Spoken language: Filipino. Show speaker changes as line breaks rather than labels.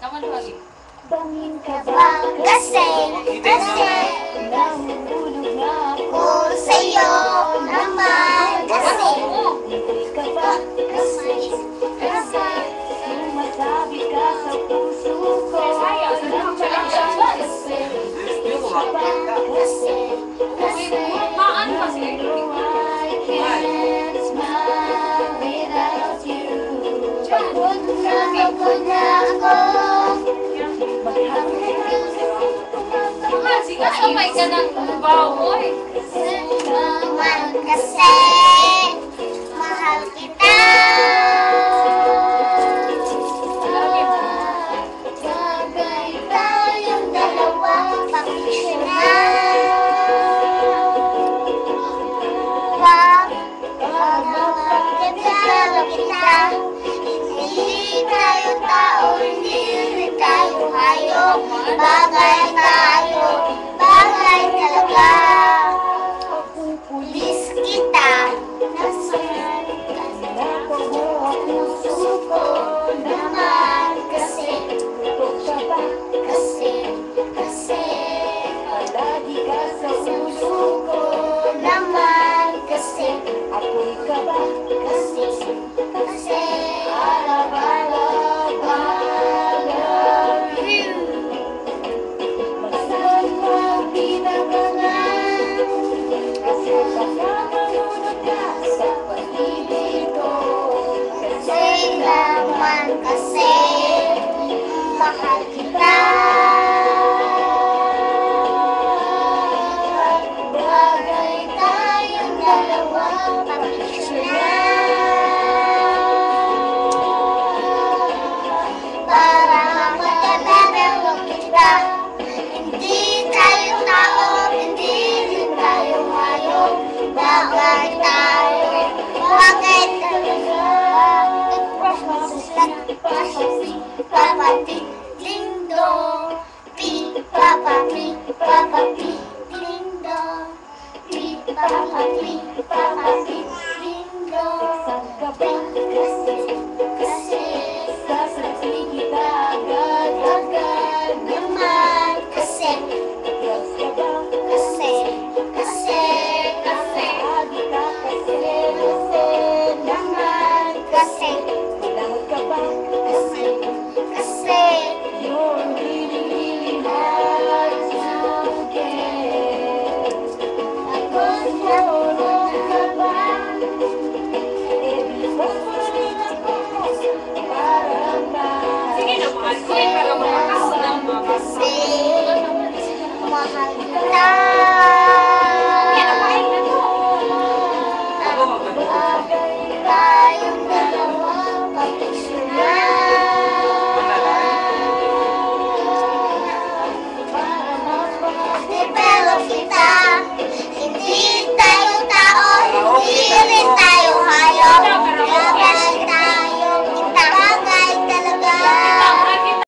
Kaman lagi.
Bangin ka ba? Kasi nahulog na ako sa'yo naman. Kasi hindi ka ba? Kasi sumasabi ka sa puso ko.
Maan kasi.
I can't smile without you. Pagod na ako.
Sige, samay ka ng bawoy.
Naman kasi mahal kita. Bagay tayong dalawa, paksyonan. Pag napagkatalo kita, hindi tayo tao, hindi rin tayo hayop. Bagay tayo, bagay talaga. Pupulis kita, nasayan ka na po ang puso ko naman. Kasi, kasi, palagi ka sa puso ko naman. Kasi, ako'y ka ba? Kasi, I love you. Magsama pinangangan. Kasi pagkamalunod ka sa pag-ibig ko. Kasi naman kasi mahal kita. Bagay tayong dalawa, paksyonan. Para magkatapos kita. Hindi tayo tao, hindi rin tayo hayop. Bagay tayo, bagay talaga. Papa P, ding dong. P, Papa P, ding dong. P, Papa P, ding dong. Kasi, sa paligid